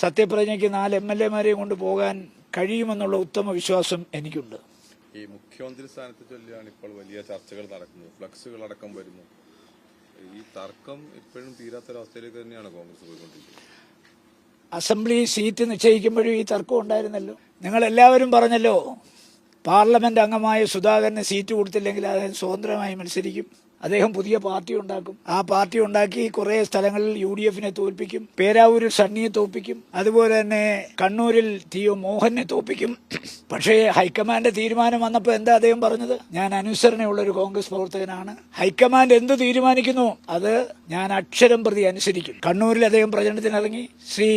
സത്യപ്രതിജ്ഞയ്ക്ക് 4 MLA-മാരെയും കൊണ്ട് പോകാൻ കഴിയുമെന്നുള്ള ഉത്തമ വിശ്വാസം എനിക്കുണ്ട്. ഈ മുഖ്യമന്ത്രി സ്ഥാനത്തെ ചൊല്ലിയാണ് ഇപ്പോൾ വലിയ ചർച്ചകൾ നടക്കുന്നത്. ഫ്ലക്സുകൾ അടക്കം വരുന്നു. ഈ തർക്കം ഇപ്പോഴും തീരാത്തൊരവസ്ഥയിലേക്ക് തന്നെയാണ് കോൺഗ്രസ് പോയിക്കൊണ്ടിരിക്കുന്നത്. അസംബ്ലി സീറ്റ് നിശ്ചയിക്കുമ്പോഴും ഈ തർക്കം ഉണ്ടായിരുന്നല്ലോ. നിങ്ങളെല്ലാവരും പറഞ്ഞല്ലോ പാർലമെന്റ് അംഗമായ സുധാകരന് സീറ്റ് കൊടുത്തില്ലെങ്കിൽ അദ്ദേഹം സ്വതന്ത്രമായി മത്സരിക്കും, അദ്ദേഹം പുതിയ പാർട്ടി ഉണ്ടാക്കും. ആ പാർട്ടി ഉണ്ടാക്കി കുറെ സ്ഥലങ്ങളിൽ UDF-നെ തോൽപ്പിക്കും, പേരാവൂരിൽ സണ്ണിയെ തോൽപ്പിക്കും, അതുപോലെ തന്നെ കണ്ണൂരിൽ TO മോഹനെ തോൽപ്പിക്കും. പക്ഷേ ഹൈക്കമാൻഡ് തീരുമാനം വന്നപ്പോൾ എന്താ അദ്ദേഹം പറഞ്ഞത്? ഞാൻ അനുസരണയുള്ള ഒരു കോൺഗ്രസ് പ്രവർത്തകനാണ്, ഹൈക്കമാൻഡ് എന്ത് തീരുമാനിക്കുന്നു അത് ഞാൻ അക്ഷരം പ്രതി അനുസരിക്കും. കണ്ണൂരിൽ അദ്ദേഹം പ്രചരണത്തിനിറങ്ങി. ശ്രീ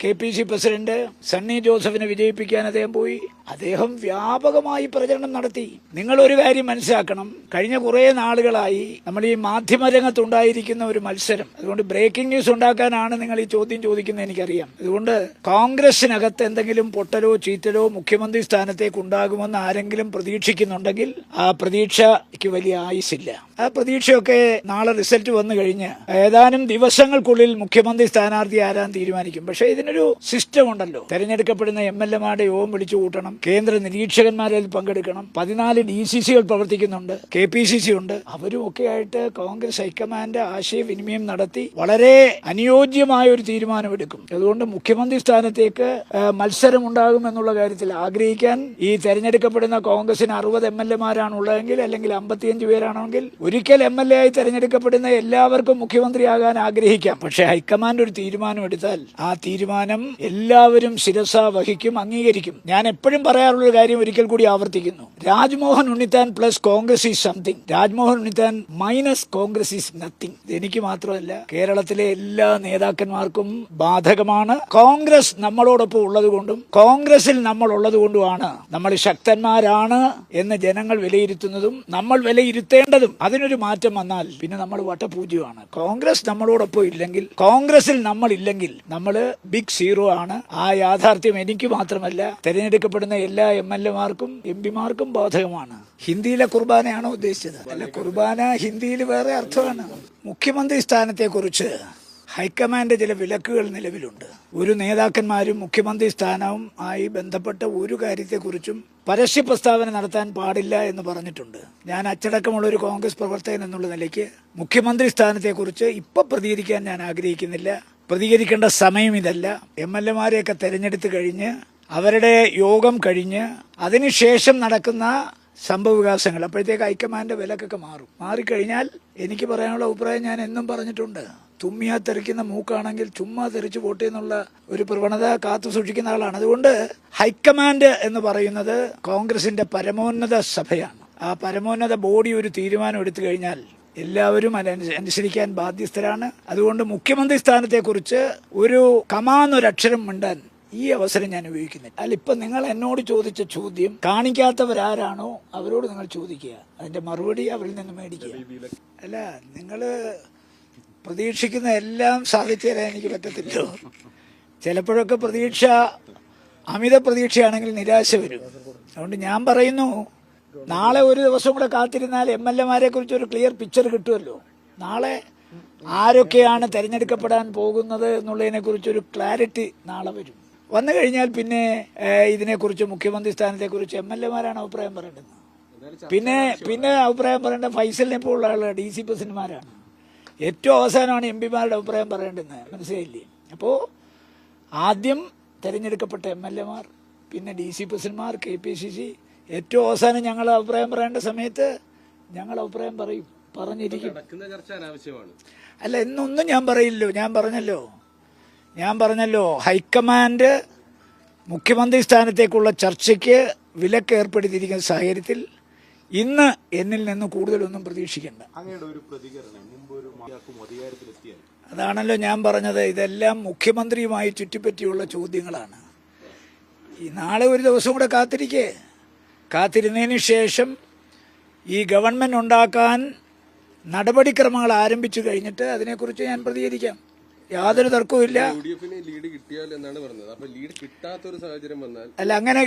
KPC പ്രസിഡന്റ് സണ്ണി ജോസഫിനെ വിജയിപ്പിക്കാൻ അദ്ദേഹം പോയി. അദ്ദേഹം വ്യാപകമായി പ്രചരണം നടത്തി. നിങ്ങൾ ഒരു കാര്യം മനസ്സിലാക്കണം, കഴിഞ്ഞ കുറേ നാളുകളായി നമ്മൾ ഈ മാധ്യമരംഗത്തുണ്ടായിരിക്കുന്ന ഒരു മത്സരം. അതുകൊണ്ട് ബ്രേക്കിംഗ് ന്യൂസ് ഉണ്ടാക്കാനാണ് നിങ്ങൾ ഈ ചോദ്യം ചോദിക്കുന്നത്, എനിക്കറിയാം. അതുകൊണ്ട് കോൺഗ്രസിനകത്ത് എന്തെങ്കിലും പൊട്ടലോ ചീറ്റലോ മുഖ്യമന്ത്രി സ്ഥാനത്തേക്ക് ഉണ്ടാകുമെന്ന് ആരെങ്കിലും പ്രതീക്ഷിക്കുന്നുണ്ടെങ്കിൽ ആ പ്രതീക്ഷയ്ക്ക് വലിയ ആയുസില്ല. ആ പ്രതീക്ഷയൊക്കെ നാളെ റിസൾട്ട് വന്നു കഴിഞ്ഞ് ഏതാനും ദിവസങ്ങൾക്കുള്ളിൽ മുഖ്യമന്ത്രി സ്ഥാനാർത്ഥി ആരാൻ തീരുമാനിക്കും. പക്ഷേ ഇതിനൊരു സിസ്റ്റം ഉണ്ടല്ലോ. തെരഞ്ഞെടുക്കപ്പെടുന്ന MLA-മാരുടെ യോഗം വിളിച്ചു കൂട്ടണം, കേന്ദ്ര നിരീക്ഷകന്മാരിൽ പങ്കെടുക്കണം, 14 DCC-കൾ പ്രവർത്തിക്കുന്നുണ്ട്, KPCC ഉണ്ട്. അവരും ഒക്കെ ആയിട്ട് കോൺഗ്രസ് ഹൈക്കമാൻഡ് ആശയവിനിമയം നടത്തി വളരെ അനുയോജ്യമായ ഒരു തീരുമാനമെടുക്കും. അതുകൊണ്ട് മുഖ്യമന്ത്രി സ്ഥാനത്തേക്ക് മത്സരം ഉണ്ടാകുമെന്നുള്ള കാര്യത്തിൽ ആഗ്രഹിക്കാൻ ഈ തെരഞ്ഞെടുക്കപ്പെടുന്ന കോൺഗ്രസിന് 60 MLA-മാരാണ് ഉള്ളതെങ്കിൽ, അല്ലെങ്കിൽ 55 പേരാണെങ്കിൽ, ഒരിക്കൽ MLA ആയി തെരഞ്ഞെടുക്കപ്പെടുന്ന എല്ലാവർക്കും മുഖ്യമന്ത്രിയാകാൻ ആഗ്രഹിക്കാം. പക്ഷെ ഹൈക്കമാൻഡ് ഒരു തീരുമാനം എടുത്താൽ ആ തീരുമാനം എല്ലാവരും ശിരസ വഹിക്കും, അംഗീകരിക്കും. ഞാൻ എപ്പോഴും പറയാറുള്ള കാര്യം ഒരിക്കൽ കൂടി ആവർത്തിക്കുന്നു. Rajmohan Unnithan plus Congress is something, Rajmohan Unnithan minus Congress is nothing. എനിക്ക് മാത്രമല്ല, കേരളത്തിലെ എല്ലാ നേതാക്കന്മാർക്കും ബാധകമാണ്. കോൺഗ്രസ് നമ്മളോടൊപ്പം ഉള്ളത് കൊണ്ടും കോൺഗ്രസിൽ നമ്മൾ ഉള്ളത് കൊണ്ടുമാണ് നമ്മൾ ശക്തന്മാരാണ് എന്ന് ജനങ്ങൾ വിലയിരുത്തുന്നതും നമ്മൾ വിലയിരുത്തേണ്ടതും. അതിനൊരു മാറ്റം വന്നാൽ പിന്നെ നമ്മൾ വട്ടപൂജ്യമാണ്. കോൺഗ്രസ് നമ്മളോടൊപ്പം ഇല്ലെങ്കിൽ, കോൺഗ്രസിൽ നമ്മൾ ഇല്ലെങ്കിൽ നമ്മൾ ബിഗ് സീറോ ആണ്. ആ യാഥാർത്ഥ്യം എനിക്ക് മാത്രമല്ല തെരഞ്ഞെടുക്കപ്പെടുന്ന എല്ലാ MLA-മാർക്കും MP-മാർക്കും ബാധകമാണ്. ഹിന്ദിയിലെ കുർബാനയാണോ ഉദ്ദേശിച്ചത്? അല്ല, കുർബാന ഹിന്ദിയിൽ വേറെ അർത്ഥമാണ്. മുഖ്യമന്ത്രി സ്ഥാനത്തെക്കുറിച്ച് ഹൈക്കമാൻഡ് ചില വിലക്കുകൾ നിലവിലുണ്ട്. ഒരു നേതാക്കന്മാരും മുഖ്യമന്ത്രി സ്ഥാനവും ആയി ബന്ധപ്പെട്ട ഒരു കാര്യത്തെക്കുറിച്ചും പരസ്യ പ്രസ്താവന നടത്താൻ പാടില്ല എന്ന് പറഞ്ഞിട്ടുണ്ട്. ഞാൻ അച്ചടക്കമുള്ള ഒരു കോൺഗ്രസ് പ്രവർത്തകൻ എന്നുള്ള നിലയ്ക്ക് മുഖ്യമന്ത്രി സ്ഥാനത്തെക്കുറിച്ച് ഇപ്പം പ്രതികരിക്കാൻ ഞാൻ ആഗ്രഹിക്കുന്നില്ല. പ്രതികരിക്കേണ്ട സമയം ഇതല്ല. MLA-മാരെയൊക്കെ തെരഞ്ഞെടുത്ത് കഴിഞ്ഞ് അവരുടെ യോഗം കഴിഞ്ഞ് അതിനുശേഷം നടക്കുന്ന സംഭവവികാസങ്ങൾ, അപ്പോഴത്തേക്ക് ഹൈക്കമാൻഡ് വിലക്കൊക്കെ മാറിക്കഴിഞ്ഞാൽ എനിക്ക് പറയാനുള്ള അഭിപ്രായം ഞാൻ എന്നും പറഞ്ഞിട്ടുണ്ട്. തുമ്മിയാ തെറിക്കുന്ന മൂക്കാണെങ്കിൽ ചുമ്മാ തെറിച്ച് പോട്ടെ എന്നുള്ള ഒരു പ്രവണത കാത്തു സൂക്ഷിക്കുന്ന ആളാണ്. അതുകൊണ്ട് ഹൈക്കമാൻഡ് എന്ന് പറയുന്നത് കോൺഗ്രസിന്റെ പരമോന്നത സഭയാണ്. ആ പരമോന്നത ബോഡി ഒരു തീരുമാനം എടുത്തു കഴിഞ്ഞാൽ എല്ലാവരും അനുസരിക്കാൻ ബാധ്യസ്ഥരാണ്. അതുകൊണ്ട് മുഖ്യമന്ത്രി സ്ഥാനത്തെക്കുറിച്ച് ഒരു കമാന്നൊരക്ഷരം മിണ്ടാൻ ഈ അവസരം ഞാൻ ഉപയോഗിക്കുന്നില്ല. അല്ല, ഇപ്പം നിങ്ങൾ എന്നോട് ചോദിച്ച ചോദ്യം കാണിക്കാത്തവരാരാണോ അവരോട് നിങ്ങൾ ചോദിക്കുക, അതിന്റെ മറുപടി അവരിൽ നിന്ന് മേടിക്കുക. അല്ല, നിങ്ങൾ പ്രതീക്ഷിക്കുന്ന എല്ലാം സാധിച്ചു തരാൻ എനിക്ക് പറ്റത്തില്ലോ. ചിലപ്പോഴൊക്കെ പ്രതീക്ഷ അമിത പ്രതീക്ഷയാണെങ്കിൽ നിരാശ വരും. അതുകൊണ്ട് ഞാൻ പറയുന്നു, നാളെ ഒരു ദിവസം കൂടെ കാത്തിരുന്നാൽ MLA-മാരെ കുറിച്ച് ഒരു ക്ലിയർ പിക്ചർ കിട്ടുമല്ലോ. നാളെ ആരൊക്കെയാണ് തെരഞ്ഞെടുക്കപ്പെടാൻ പോകുന്നത് എന്നുള്ളതിനെ കുറിച്ചൊരു ക്ലാരിറ്റി നാളെ വരും. വന്നു കഴിഞ്ഞാൽ പിന്നെ ഇതിനെക്കുറിച്ച് മുഖ്യമന്ത്രി സ്ഥാനത്തെക്കുറിച്ച് MLA-മാരാണ് അഭിപ്രായം പറയേണ്ടത്. പിന്നെ അഭിപ്രായം പറയേണ്ട ഫൈസലിനെ പോലുള്ള ആളുകൾ DC പ്രസിഡന്റുമാരാണ്. ഏറ്റവും അവസാനമാണ് MP-മാരുടെ അഭിപ്രായം പറയേണ്ടത്. മനസ്സിലായില്ലേ? അപ്പോൾ ആദ്യം തിരഞ്ഞെടുക്കപ്പെട്ട MLA-മാർ, പിന്നെ DC പ്രസിഡന്റുമാർ, KPCC, ഏറ്റവും അവസാനം ഞങ്ങൾ അഭിപ്രായം പറയേണ്ട സമയത്ത് ഞങ്ങൾ അഭിപ്രായം പറഞ്ഞിരിക്കും. അല്ല, എന്നൊന്നും ഞാൻ പറയില്ലോ. ഞാൻ പറഞ്ഞല്ലോ ഹൈക്കമാൻഡ് മുഖ്യമന്ത്രി സ്ഥാനത്തേക്കുള്ള ചർച്ചയ്ക്ക് വിലക്ക് ഏർപ്പെടുത്തിയിരിക്കുന്ന സാഹചര്യത്തിൽ ഇന്ന് എന്നിൽ നിന്ന് കൂടുതലൊന്നും പ്രതീക്ഷിക്കേണ്ട. അതാണല്ലോ ഞാൻ പറഞ്ഞത്. ഇതെല്ലാം മുഖ്യമന്ത്രിയുമായി ചുറ്റിപ്പറ്റിയുള്ള ചോദ്യങ്ങളാണ്. ഈ നാളെ ഒരു ദിവസം കൂടെ കാത്തിരുന്നതിന് ശേഷം ഈ ഗവൺമെന്റ് ഉണ്ടാക്കാൻ നടപടിക്രമങ്ങൾ ആരംഭിച്ചു കഴിഞ്ഞിട്ട് അതിനെക്കുറിച്ച് ഞാൻ പ്രതികരിക്കാം. യാതൊരു തർക്കവുമില്ല. അല്ല, അങ്ങനെ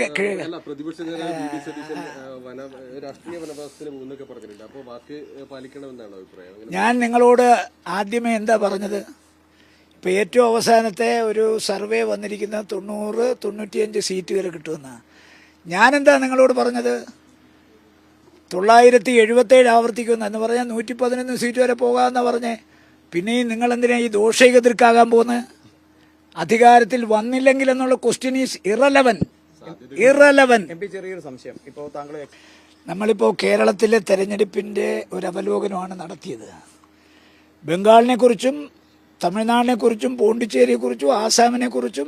ഞാൻ നിങ്ങളോട് ആദ്യമേ എന്താ പറഞ്ഞത്? ഇപ്പോൾ ഏറ്റവും അവസാനത്തെ ഒരു സർവേ വന്നിരിക്കുന്ന 90-95 സീറ്റ് വരെ കിട്ടുമെന്നാണ്. ഞാനെന്താ നിങ്ങളോട് പറഞ്ഞത്? 977 ആവർത്തിക്കുമെന്ന് എന്ന് പറഞ്ഞാൽ 111 സീറ്റ് വരെ പോകാമെന്നാണ് പറഞ്ഞേ. പിന്നെയും നിങ്ങളെന്തിനാ ഈ ദോഷൈകതൃക്കാകാൻ പോകുന്നത്? അധികാരത്തിൽ വന്നില്ലെങ്കിൽ എന്നുള്ള ക്വസ്റ്റ്യൻ ഈസ് ഇറലവൻ. ചെറിയൊരു സംശയം. ഇപ്പോൾ താങ്കൾ നമ്മളിപ്പോൾ കേരളത്തിലെ തെരഞ്ഞെടുപ്പിൻ്റെ ഒരു അവലോകനമാണ് നടത്തിയത്. ബംഗാളിനെക്കുറിച്ചും തമിഴ്നാടിനെക്കുറിച്ചും പോണ്ടിച്ചേരിയെക്കുറിച്ചും ആസാമിനെക്കുറിച്ചും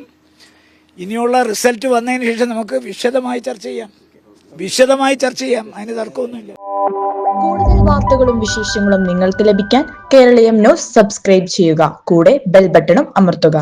ഇനിയുള്ള റിസൾട്ട് വന്നതിന് ശേഷം നമുക്ക് വിശദമായി ചർച്ച ചെയ്യാം. അതിന് തർക്കമൊന്നുമില്ല. കൂടുതൽ വാർത്തകളും വിശേഷങ്ങളും നിങ്ങൾക്ക് ലഭിക്കാൻ കേരളീയം ന്യൂസ് സബ്സ്ക്രൈബ് ചെയ്യുക. കൂടെ ബെൽ ബട്ടണും അമർത്തുക.